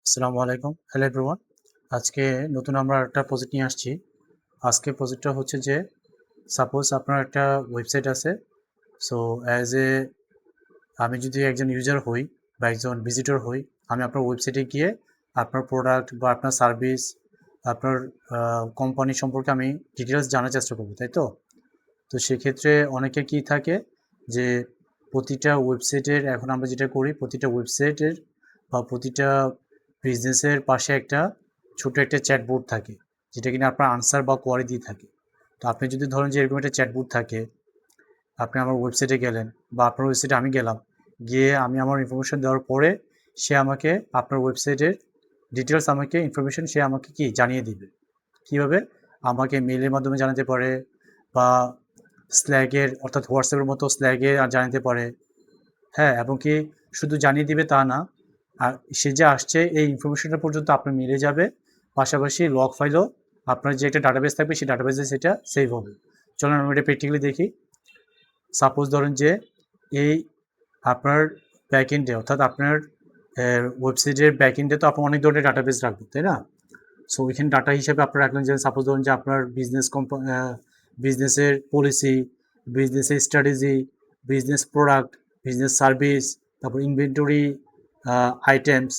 আসসালামু আলাইকুম, hello everyone. আজকে নতুন আমরা একটা প্রজেক্ট নিয়ে আসছি। আজকে প্রজেক্টটা হচ্ছে যে সাপোজ আপনার একটা ওয়েবসাইট আছে। সো আমি যদি একজন ইউজার হই বা একজন ভিজিটর হই, আমি আপনার ওয়েবসাইটে গিয়ে আপনার প্রোডাক্ট বা আপনার সার্ভিস, আপনার কোম্পানি সম্পর্কে আমি ডিটেলস জানার চেষ্টা করব, তাই তো? তো সেক্ষেত্রে অনেকে কি থাকে যে প্রতিটা ওয়েবসাইটের, এখন আমরা যেটা করি, প্রতিটা ওয়েবসাইটের বা প্রতিটা বিজনেসের পাশে একটা ছোট একটা চ্যাটবোর্ড থাকে, যেটা কিনা আপনার আনসার বা কোয়ারি দিয়ে থাকে। তো আপনি যদি ধরেন যে এরকম একটা চ্যাটবোর্ড থাকে, আপনি আমার ওয়েবসাইটে গেলেন বা আপনার ওয়েবসাইটে আমি গেলাম, গিয়ে আমি আমার ইনফরমেশন দেওয়ার পরে সে আমাকে আপনার ওয়েবসাইটের ডিটেলস, আমাকে ইনফরমেশন সে আমাকে কি জানিয়ে দিবে। কীভাবে? আমাকে মেইলের মাধ্যমে জানাতে পারে, বা স্ল্যাগের অর্থাৎ হোয়াটসঅ্যাপের মতো স্ল্যাগে জানাতে পারে। হ্যাঁ, এবং কি শুধু জানিয়ে দিবে তা না, আর সে যে আসছে এই ইনফরমেশনটা পর্যন্ত আপনার মিলে যাবে। পাশাপাশি লগ ফাইলও আপনার যে একটা ডাটাবেস থাকবে, সেই ডাটাবেসে সেটা সেভ হবে। চলুন আমরা এটা প্র্যাকটিক্যালি দেখি। সাপোজ ধরেন যে এই আপনার ব্যাকএন্ডে, অর্থাৎ আপনার ওয়েবসাইটের ব্যাকএন্ডে তো আপনার অনেক ধরনের ডাটাবেস রাখবেন, তাই না? সো ওইখানে ডাটা হিসেবে আপনারা রাখলেন যে সাপোজ ধরুন যে আপনার বিজনেসের পলিসি, বিজনেসের strategy, business product, business service, তারপর inventory items,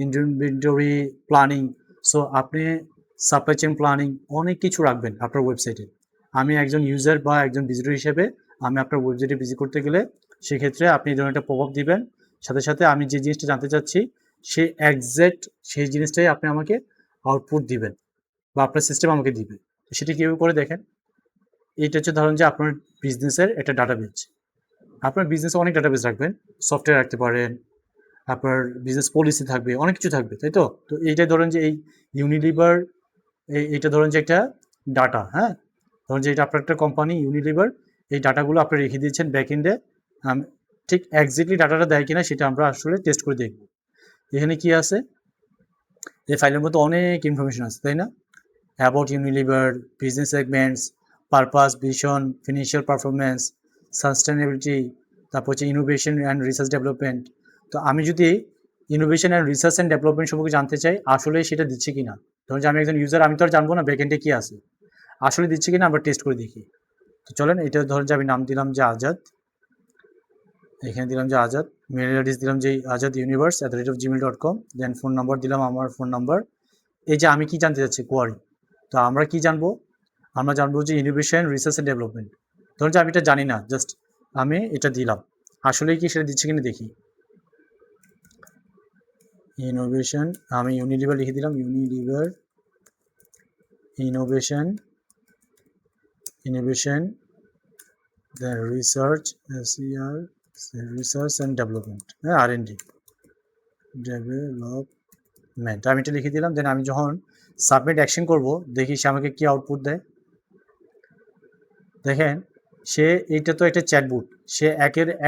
inventory planning. So আপনি সাপ্লাই চেইন প্ল্যানিং অনেক কিছু রাখবেন আপনার ওয়েবসাইটে। আমি একজন ইউজার বা একজন ভিজিটর হিসেবে আমি আপনার ওয়েবসাইটে ভিজিট করতে গেলে সেক্ষেত্রে আপনি এই ধরনের একটা পপ আপ দিবেন। সাথে সাথে আমি যে জিনিসটা জানতে চাচ্ছি সেই জিনিসটাই আপনি আমাকে আউটপুট দিবেন বা আপনার সিস্টেম আমাকে দিবে। তো সেটা কীভাবে করে দেখেন। এইটা হচ্ছে ধরুন যে আপনার বিজনেসের একটা ডাটাবেস। আপনার বিজনেসে অনেক ডাটাবেস রাখবেন, সফটওয়্যার রাখতে পারেন, আপনার বিজনেস পলিসি থাকবে, অনেক কিছু থাকবে, তাই তো? তো এইটা ধরেন যে এই ইউনিলিভার, এইটা ধরেন যে একটা ডাটা, হ্যাঁ? ধরুন যে এটা আপনার একটা কোম্পানি ইউনিলিভার, এই ডাটাগুলো আপনি রেখে দিয়েছেন ব্যাকএন্ডে। ঠিক এক্স্যাক্টলি ডাটাটা দেয় কিনা সেটা আমরা আসলে টেস্ট করে দেখব। এখানে কি আছে? এই ফাইলের মধ্যে অনেক ইনফরমেশন আছে, তাই না? About Unilever, business segments, purpose, vision, financial performance, sustainability, তারপর হচ্ছে ইনোভেশন অ্যান্ড রিসার্চ ডেভেলপমেন্ট। তো আমি যদি innovation and research and development সম্পর্কে জানতে চাই, আসলে সেটা দিচ্ছে কিনা। ধরুন যে আমি একজন ইউজার, আমি তো আর জানবো না ব্যাকএন্ডে কি আছে, আসলে দিচ্ছে কিনা আমরা টেস্ট করে দেখি। তো চলেন, এটা ধরেন যে আমি নাম দিলাম যে আজাদ, এখানে দিলাম যে আজাদ, মেল অ্যাড্রেস দিলাম যে azaduniverse@gmail.com, দেন ফোন নাম্বার দিলাম আমার ফোন নাম্বার। এই যে আমি কি জানতে চাচ্ছি, কোয়ারি। তো আমরা কি জানবো? আমরা জানবো যে ইনোভেশন, রিসার্চ অ্যান্ড ডেভেলপমেন্ট। ধরুন যে আমি এটা জানি না, জাস্ট আমি এটা দিলাম, আসলে কি সেটা দিচ্ছে কিনা দেখি। ইনোভেশন, আমি ইউনিলিভার লিখে দিলাম, Unilever innovation, then research, SER, research and development, হ্যাঁ, R&D ডেভেলপমেন্ট, আমি এটা লিখে দিলাম। দেন আমি যখন সাবমিট অ্যাকশন করব, দেখি সে আমাকে কি আউটপুট দেয়। দেখেন, এইটা তো একটা চ্যাটবুট, সে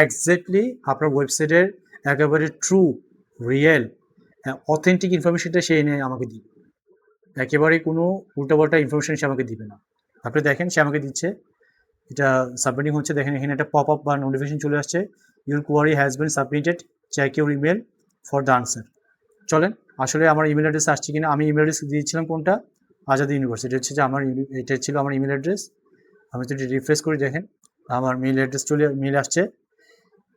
এক্স্যাক্টলি আপনার ওয়েবসাইটের একেবারে ট্রু, রিয়েল, অথেন্টিক ইনফরমেশনটা সে এনে আমাকে দিবে। একেবারেই কোনো উল্টোপাল্টা ইনফরমেশন সে আমাকে দিবে না। আপনি দেখেন সে আমাকে দিচ্ছে, এটা সাবমিটিং হচ্ছে। দেখেন এখানে একটা পপ আপ বা নোটিফিকেশন চলে আসছে, your query has been submitted, check your email for the answer. চলেন, আসলে আমার ইমেল অ্যাড্রেস আসছে কিনা। আমি ইমেল অ্যাড্রেস দিয়েছিলাম কোনটা, আজাদ ইউনিভার্সিটি হচ্ছে যে আমার, এটা ছিল আমার ইমেল অ্যাড্রেস। আমি যদি রিফ্রেশ করি, দেখেন আমার মেল অ্যাড্রেস মেল আসছে,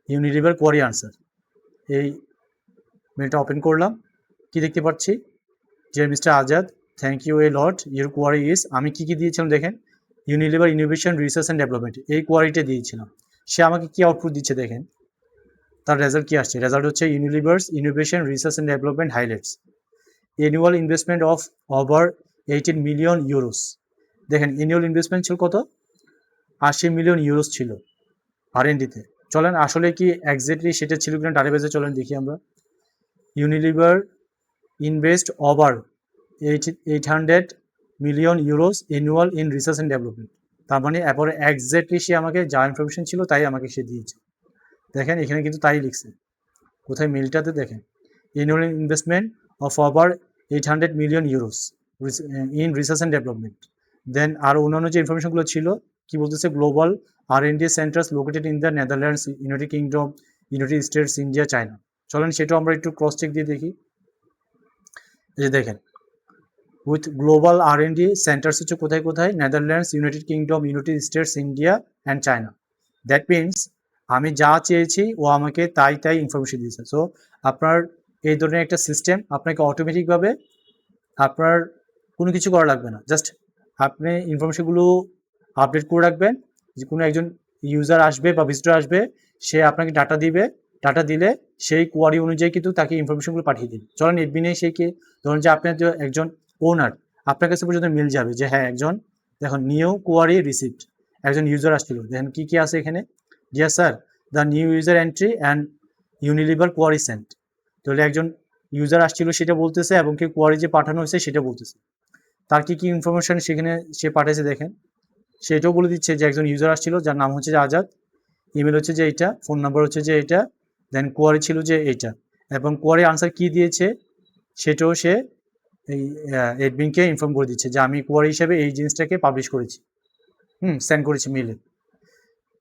ইউনিলিভার কোয়ারি আনসার। এই মেলটা ওপেন করলাম, কি দেখতে পাচ্ছি যে mister Azad, thank you a lot, your query is, আমি কি দিয়েছিলাম দেখেন, Unilever innovation, research and development, এই কোয়ারিটা দিয়েছিলাম। সে আমাকে কি আউটপুট দিচ্ছে দেখেন, তার রেজাল্ট কি আসছে। রেজাল্ট হচ্ছে Unilever's innovation, research and development highlights annual investment of over 18 million euros. দেখেন অ্যানুয়াল ইনভেস্টমেন্ট ছিল কত, 80 মিলিয়ন ইউরোস ছিল R&Dতে। চলেন আসলে কি এক্স্যাক্টলি সেটা ছিল কিনা ডাটাবেসে চলেন দেখি আমরা। Unilever invest over 800 million euros annual in research and development. তার মানে এরপরে এক্স্যাক্টলি সে আমাকে যা ইনফরমেশন ছিল তাই আমাকে সে দিয়েছে। দেখেন এখানে কিন্তু তাই লিখছে, কোথায় মেলটাতে দেখেন, annual investment of over 800 million euros in research and development. Then আর অন্যান্য যে ইনফরমেশনগুলো ছিল, কি বলতেছে, global R&D centres located in the Netherlands, United Kingdom, United States, India, China. চলেন সেটাও আমরা একটু ক্রস চেক দিয়ে দেখি। এই যে দেখেন, উইথ গ্লোবাল R&D সেন্টার্স হচ্ছে কোথায় কোথায়, Netherlands, United Kingdom, United States, India and China. That means আমি যা চেয়েছি ও আমাকে তাই তাই ইনফরমেশন দিয়েছে। সো আপনার এই ধরনের একটা সিস্টেম আপনাকে অটোমেটিকভাবে আপনার কোনো কিছু করা লাগবে না, জাস্ট আপনি ইনফরমেশনগুলো আপডেট করে রাখবেন। যে কোনো একজন ইউজার আসবে বা ভিজিটর আসবে, সে আপনাকে ডাটা দিবে, ডাটা দিলে সেই কোয়ারি অনুযায়ী কিন্তু তাকে ইনফরমেশনগুলো পাঠিয়ে দিন। চলেন এডমিনে সেই কে, ধরুন যে আপনার যে একজন ওনার, আপনার কাছে পর্যন্ত মিল যাবে যে হ্যাঁ একজন, দেখুন নিউ কোয়ারি রিসিপ্ট, একজন ইউজার আসছিল, দেখেন কী কী আছে এখানে, dear sir the new user entry and Unilever query sent. তাহলে একজন ইউজার আসছিল সেটা বলতেছে, এবং কি কোয়ারি যে পাঠানো হয়েছে সেটা বলতেছে, তার কি কি ইনফরমেশন সেখানে সে পাঠিয়েছে দেখেন, সেটাও বলে দিচ্ছে যে একজন ইউজার আসছিল যার নাম হচ্ছে যে আজাদ, ইমেল হচ্ছে যে এইটা, ফোন নাম্বার হচ্ছে যে এইটা, দেন কোয়ারি ছিল যে এইটা, এবং কোয়ারি আনসার কি দিয়েছে সেটাও সে এই এডমিনকে ইনফর্ম করে দিচ্ছে যে আমি কোয়ারি হিসেবে এই জিনিসটাকে পাবলিশ করেছি, সেন্ড করেছি মেলে।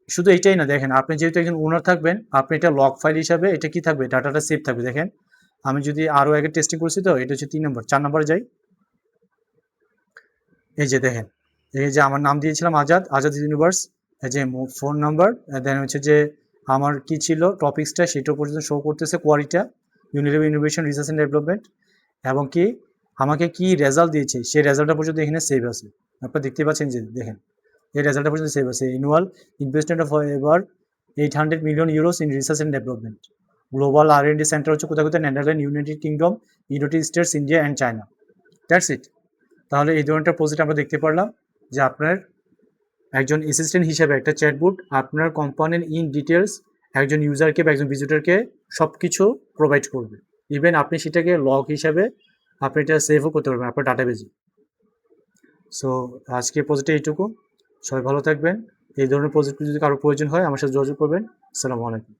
শুধু এইটাই না, দেখেন আপনি যেহেতু একজন ওনার থাকবেন, আপনি এটা লগ ফাইল হিসাবে এটা কি থাকবে, ডাটাটা সেভ থাকবে। দেখেন আমি যদি আরও আগে টেস্টিং করছি, তো এটা হচ্ছে 3 নম্বর, 4 নম্বরে যাই, এই যে দেখেন, এই যে আমার নাম দিয়েছিলাম আজাদ, আজাদ ইউনিভার্স, এই যে ফোন নাম্বার, দেন হচ্ছে যে আমার কি ছিল টপিক্সটা সেটা পর্যন্ত শো করতেছে, কোয়ারিটা Unilever innovation research and development, এবং কি আমাকে কি রেজাল্ট দিয়েছে সেই রেজাল্টটা পর্যন্ত এখানে সেভ আছে। আপনারা দেখতে পাচ্ছেন যে দেখেন এই রেজাল্টটা পর্যন্ত সেভ আছে, অ্যানুয়াল ইনভেস্টমেন্ট অফ এবার 800 million euros in research and development. Global R&D centre হচ্ছে কোথায় কোথায়, Netherland, United Kingdom, United States, India and China. That's it. তাহলে এই ধরনের প্রজেক্ট আমরা দেখতে পারলাম যে আপনার একজন অ্যাসিস্ট্যান্ট হিসেবে একটা চ্যাটবট আপনার কোম্পানির ইন ডিটেলস একজন ইউজারকে বা একজন ভিজিটরকে সব কিছু প্রোভাইড করবে। ইভেন আপনি সেটাকে লগ হিসাবে আপনি এটা সেভও করতে পারবেন আপনার ডাটাবেজে। সো আজকে প্রজেক্টে এইটুকু, সবাই ভালো থাকবেন। এই ধরনের প্রজেক্ট যদি কারো প্রয়োজন হয় আমার সাথে যোগাযোগ করবেন। আসসালামু আলাইকুম।